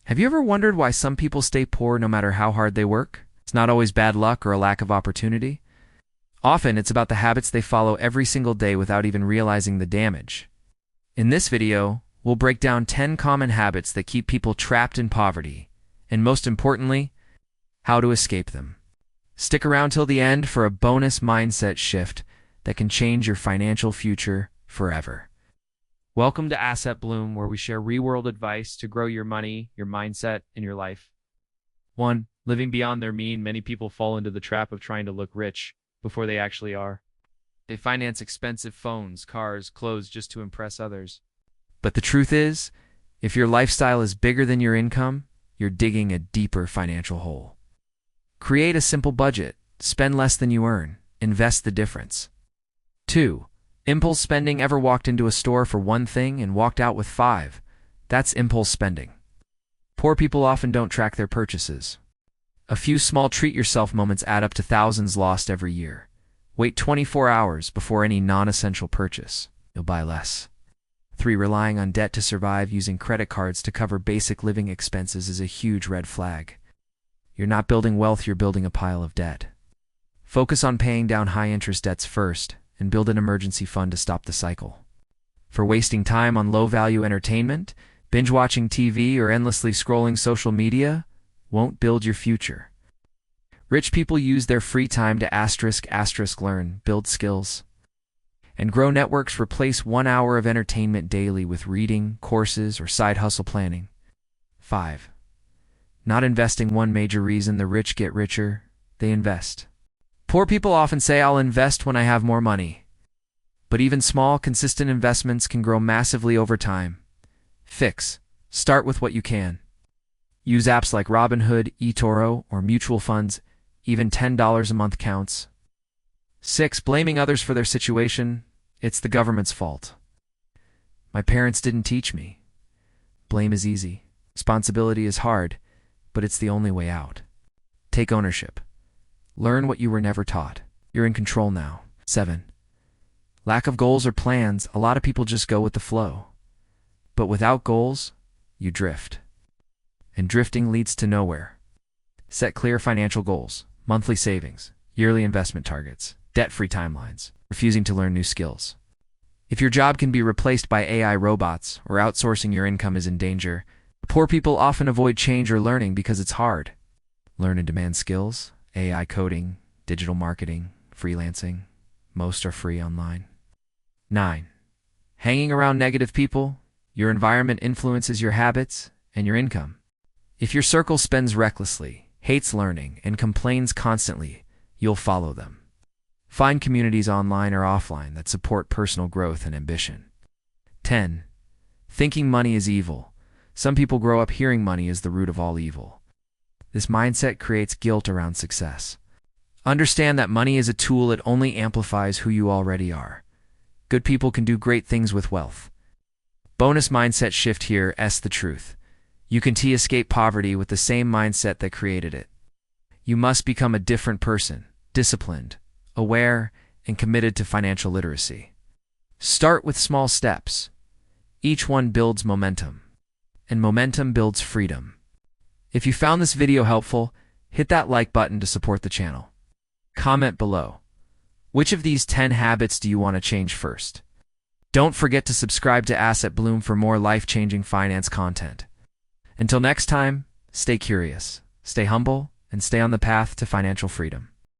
Have you ever wondered why some people stay poor no matter how hard they work? It's not always bad luck or a lack of opportunity. Often, it's about the habits they follow every single day without even realizing the damage. In this video, we'll break down 10 common habits that keep people trapped in poverty, and most importantly, how to escape them. Stick around till the end for a bonus mindset shift that can change your financial future forever. Welcome to Asset Bloom, where we share real-world advice to grow your money, your mindset, and your life. 1. Living beyond their means. Many people fall into the trap of trying to look rich before they actually are. They finance expensive phones, cars, clothes just to impress others. But the truth is, if your lifestyle is bigger than your income, you're digging a deeper financial hole. Create a simple budget. Spend less than you earn. Invest the difference. 2. Impulse spending. Ever walked into a store for one thing and walked out with 5? That's impulse spending. Poor people often don't track their purchases. A few small treat-yourself moments add up to thousands lost every year. Wait 24 hours before any non-essential purchase. You'll buy less. 3. Relying on debt to survive. Using credit cards to cover basic living expenses is a huge red flag. You're not building wealth, you're building a pile of debt. Focus on paying down high-interest debts first, and build an emergency fund to stop the cycle. For wasting time on low-value entertainment, binge-watching TV, or endlessly scrolling social media won't build your future. Rich people use their free time to learn, build skills, and grow networks. Replace 1 hour of entertainment daily with reading, courses, or side hustle planning. 5. Not investing. One major reason the rich get richer, they invest. Poor people often say, "I'll invest when I have more money." But even small, consistent investments can grow massively over time. Start with what you can. Use apps like Robinhood, eToro, or mutual funds. Even $10 a month counts. 6. Blaming others for their situation. It's the government's fault. My parents didn't teach me. Blame is easy. Responsibility is hard, but it's the only way out. Take ownership. Learn what you were never taught. You're in control now. 7. Lack of goals or plans. A lot of people just go with the flow. But without goals, you drift. And drifting leads to nowhere. Set clear financial goals, monthly savings, yearly investment targets, debt-free timelines, refusing to learn new skills. If your job can be replaced by AI robots or outsourcing your income is in danger, poor people often avoid change or learning because it's hard. Learn and demand skills. AI coding, digital marketing, freelancing. Most are free online. 9. Hanging around negative people. Your environment influences your habits and your income. If your circle spends recklessly, hates learning, and complains constantly, you'll follow them. Find communities online or offline that support personal growth and ambition. 10. Thinking money is evil. Some people grow up hearing money is the root of all evil. This mindset creates guilt around success. Understand that money is a tool. It only amplifies who you already are. Good people can do great things with wealth. Bonus mindset shift here. The truth. You can escape poverty with the same mindset that created it. You must become a different person, disciplined, aware, and committed to financial literacy. Start with small steps. Each one builds momentum, and momentum builds freedom. If you found this video helpful, hit that like button to support the channel. Comment below. Which of these 10 habits do you want to change first? Don't forget to subscribe to Asset Bloom for more life-changing finance content. Until next time, stay curious, stay humble, and stay on the path to financial freedom.